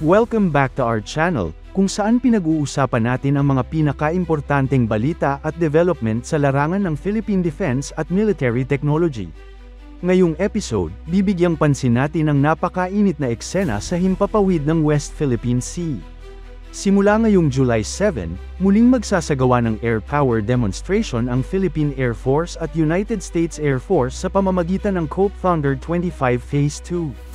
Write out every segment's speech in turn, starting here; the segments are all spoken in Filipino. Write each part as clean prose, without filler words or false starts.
Welcome back to our channel, kung saan pinag-uusapan natin ang mga pinaka-importanteng balita at development sa larangan ng Philippine Defense at Military Technology. Ngayong episode, bibigyang pansin natin ang napakainit na eksena sa himpapawid ng West Philippine Sea. Simula ngayong July 7, muling magsasagawa ng air power demonstration ang Philippine Air Force at United States Air Force sa pamamagitan ng COPE Thunder 25 Phase 2.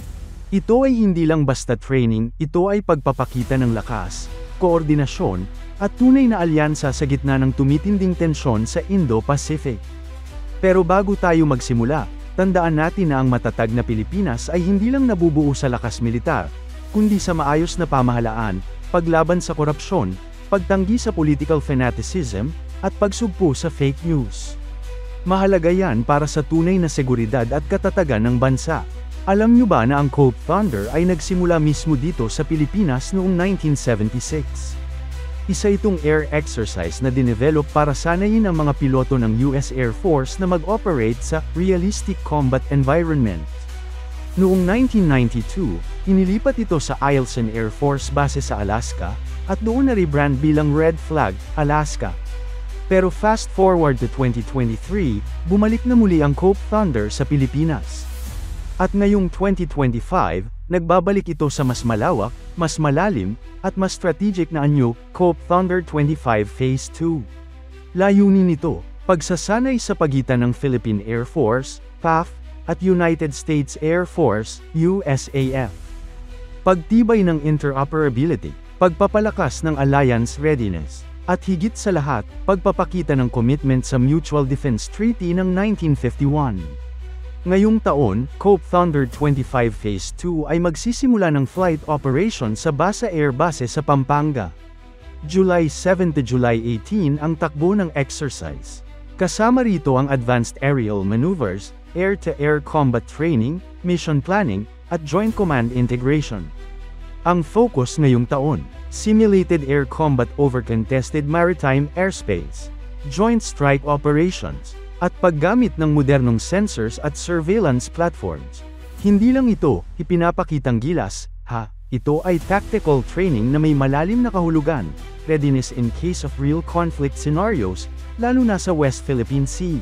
Ito ay hindi lang basta training, ito ay pagpapakita ng lakas, koordinasyon, at tunay na alyansa sa gitna ng tumitinding tensyon sa Indo-Pacific. Pero bago tayo magsimula, tandaan natin na ang matatag na Pilipinas ay hindi lang nabubuo sa lakas militar, kundi sa maayos na pamahalaan, paglaban sa korupsyon, pagtanggi sa political fanaticism, at pagsugpo sa fake news. Mahalaga yan para sa tunay na seguridad at katatagan ng bansa. Alam nyo ba na ang COPE Thunder ay nagsimula mismo dito sa Pilipinas noong 1976? Isa itong air exercise na dinevelop para sanayin ang mga piloto ng US Air Force na mag-operate sa realistic combat environment. Noong 1992, inilipat ito sa Eielson Air Force Base sa Alaska, at doon na-rebrand bilang Red Flag, Alaska. Pero fast forward to 2023, bumalik na muli ang COPE Thunder sa Pilipinas. At ngayong 2025, nagbabalik ito sa mas malawak, mas malalim, at mas strategic na anyo, COPE Thunder 25 Phase 2. Layunin nito, pagsasanay sa pagitan ng Philippine Air Force, PAF, at United States Air Force, USAF. Pagtibay ng interoperability, pagpapalakas ng alliance readiness, at higit sa lahat, pagpapakita ng commitment sa Mutual Defense Treaty ng 1951. Ngayong taon, COPE Thunder 25 Phase 2 ay magsisimula ng flight operation sa Basa Air Base sa Pampanga. July 7 to July 18 ang takbo ng exercise. Kasama rito ang advanced aerial maneuvers, air-to-air combat training, mission planning, at joint command integration. Ang focus ngayong taon, simulated air combat over contested maritime airspace, joint strike operations, at paggamit ng modernong sensors at surveillance platforms. Hindi lang ito, ipinapakitang gilas, ito ay tactical training na may malalim na kahulugan, readiness in case of real conflict scenarios, lalo na sa West Philippine Sea.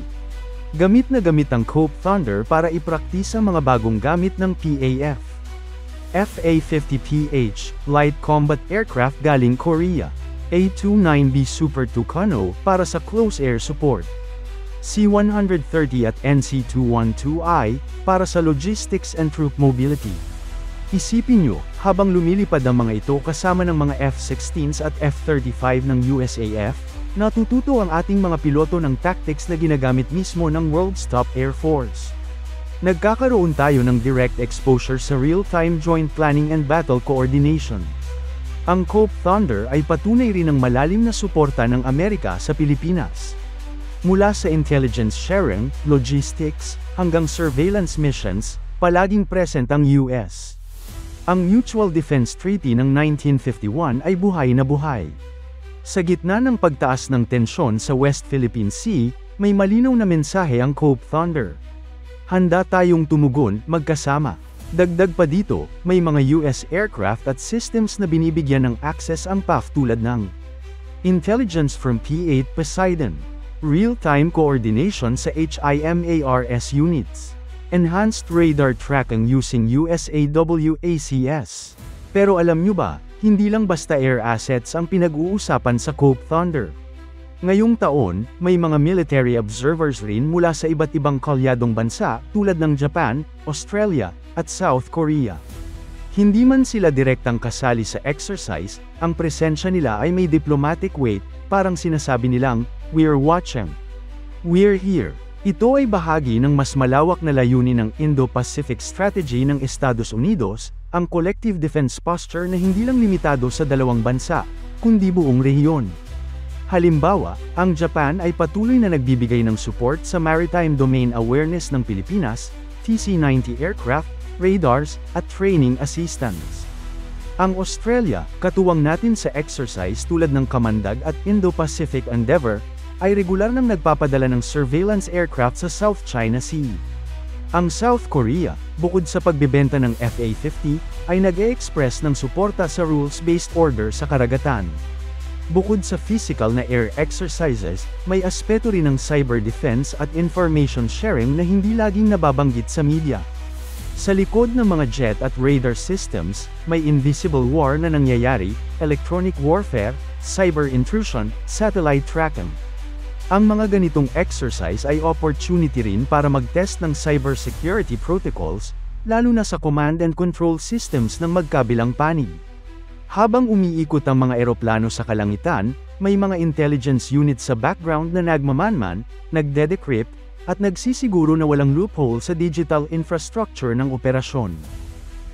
Gamit na gamit ang COPE Thunder para ipraktis ang mga bagong gamit ng PAF. FA-50PH, Light Combat Aircraft galing Korea. A-29B Super Tucano para sa close air support. C-130 at NC-212I, para sa logistics and troop mobility. Isipin nyo, habang lumilipad ang mga ito kasama ng mga F-16s at F-35 ng USAF, natututo ang ating mga piloto ng tactics na ginagamit mismo ng World's Top Air Force. Nagkakaroon tayo ng direct exposure sa real-time joint planning and battle coordination. Ang COPE Thunder ay patunay rin ng malalim na suporta ng Amerika sa Pilipinas. Mula sa intelligence sharing, logistics, hanggang surveillance missions, palaging present ang US. Ang Mutual Defense Treaty ng 1951 ay buhay na buhay. Sa gitna ng pagtaas ng tensyon sa West Philippine Sea, may malinaw na mensahe ang COPE Thunder. Handa tayong tumugon, magkasama. Dagdag pa dito, may mga US aircraft at systems na binibigyan ng access ang PAF tulad ng Intelligence from P-8 Poseidon, real-time coordination sa HIMARS units, enhanced radar tracking using USAWACS. Pero alam nyo ba, hindi lang basta air assets ang pinag-uusapan sa COPE Thunder. Ngayong taon, may mga military observers rin mula sa iba't ibang kalyadong bansa tulad ng Japan, Australia, at South Korea. Hindi man sila direktang kasali sa exercise, ang presensya nila ay may diplomatic weight, parang sinasabi nilang, "We're watching. We're here." Ito ay bahagi ng mas malawak na layunin ng Indo-Pacific Strategy ng Estados Unidos, ang collective defense posture na hindi lang limitado sa dalawang bansa, kundi buong rehiyon. Halimbawa, ang Japan ay patuloy na nagbibigay ng support sa Maritime Domain Awareness ng Pilipinas, TC-90 aircraft, radars, at training assistance. Ang Australia, katuwang natin sa exercise tulad ng Kamandag at Indo-Pacific Endeavour, ay regular nang nagpapadala ng surveillance aircraft sa South China Sea. Ang South Korea, bukod sa pagbebenta ng FA-50, ay nag-e-express ng suporta sa rules-based order sa karagatan. Bukod sa physical na air exercises, may aspeto rin ng cyber defense at information sharing na hindi laging nababanggit sa media. Sa likod ng mga jet at radar systems, may invisible war na nangyayari, electronic warfare, cyber intrusion, satellite tracking. Ang mga ganitong exercise ay opportunity rin para mag-test ng cybersecurity protocols, lalo na sa command and control systems ng magkabilang panig. Habang umiikot ang mga eroplano sa kalangitan, may mga intelligence units sa background na nagmamanman, nagde-decrypt, at nagsisiguro na walang loophole sa digital infrastructure ng operasyon.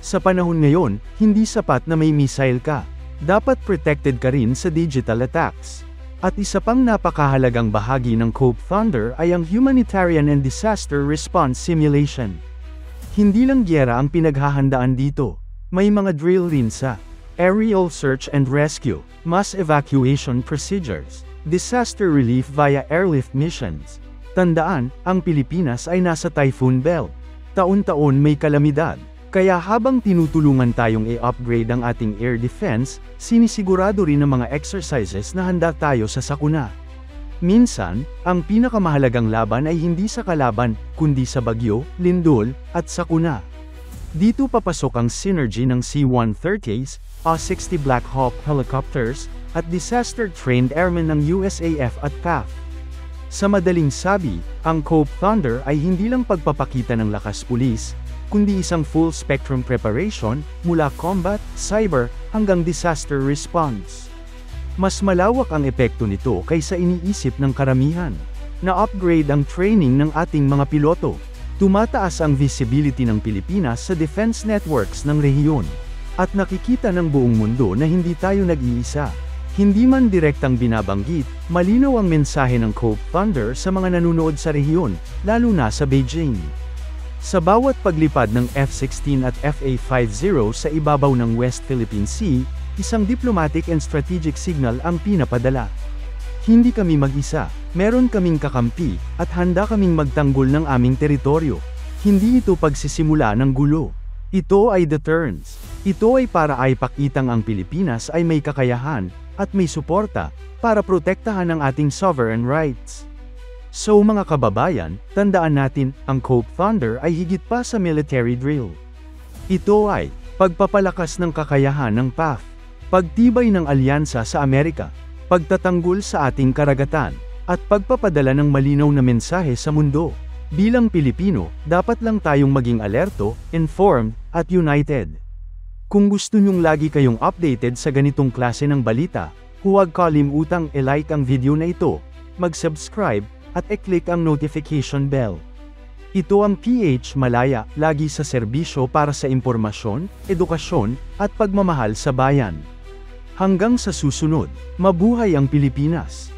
Sa panahon ngayon, hindi sapat na may missile ka. Dapat protected ka rin sa digital attacks. At isa pang napakahalagang bahagi ng COPE Thunder ay ang Humanitarian and Disaster Response Simulation. Hindi lang giyera ang pinaghahandaan dito. May mga drill rin sa aerial search and rescue, mass evacuation procedures, disaster relief via airlift missions. Tandaan, ang Pilipinas ay nasa typhoon belt. Taon-taon may kalamidad. Kaya habang tinutulungan tayong i-upgrade ang ating air defense, sinisigurado rin ng mga exercises na handa tayo sa sakuna. Minsan, ang pinakamahalagang laban ay hindi sa kalaban, kundi sa bagyo, lindol, at sakuna. Dito papasok ang synergy ng C-130s, A-60 Black Hawk helicopters, at disaster-trained airmen ng USAF at PAF. Sa madaling sabi, ang COPE Thunder ay hindi lang pagpapakita ng lakas pulis, kundi isang full-spectrum preparation, mula combat, cyber, hanggang disaster response. Mas malawak ang epekto nito kaysa iniisip ng karamihan. Na-upgrade ang training ng ating mga piloto. Tumataas ang visibility ng Pilipinas sa defense networks ng rehiyon. At nakikita ng buong mundo na hindi tayo nag-iisa. Hindi man direktang binabanggit, malinaw ang mensahe ng COPE Thunder sa mga nanunood sa rehiyon, lalo na sa Beijing. Sa bawat paglipad ng F-16 at FA-50 sa ibabaw ng West Philippine Sea, isang diplomatic and strategic signal ang pinapadala. Hindi kami mag-isa, meron kaming kakampi, at handa kaming magtanggol ng aming teritoryo. Hindi ito pagsisimula ng gulo. Ito ay deterrence. Ito ay para ipakitang ang Pilipinas ay may kakayahan, at may suporta, para protektahan ang ating sovereign rights. So mga kababayan, tandaan natin, ang COPE Thunder ay higit pa sa military drill. Ito ay pagpapalakas ng kakayahan ng PAF, pagtibay ng alyansa sa Amerika, pagtatanggol sa ating karagatan, at pagpapadala ng malinaw na mensahe sa mundo. Bilang Pilipino, dapat lang tayong maging alerto, informed, at united. Kung gusto nyong lagi kayong updated sa ganitong klase ng balita, huwag kalimutang i-like ang video na ito, mag-subscribe, at i-click ang notification bell. Ito ang PH Malaya, lagi sa serbisyo para sa impormasyon, edukasyon, at pagmamahal sa bayan. Hanggang sa susunod, mabuhay ang Pilipinas!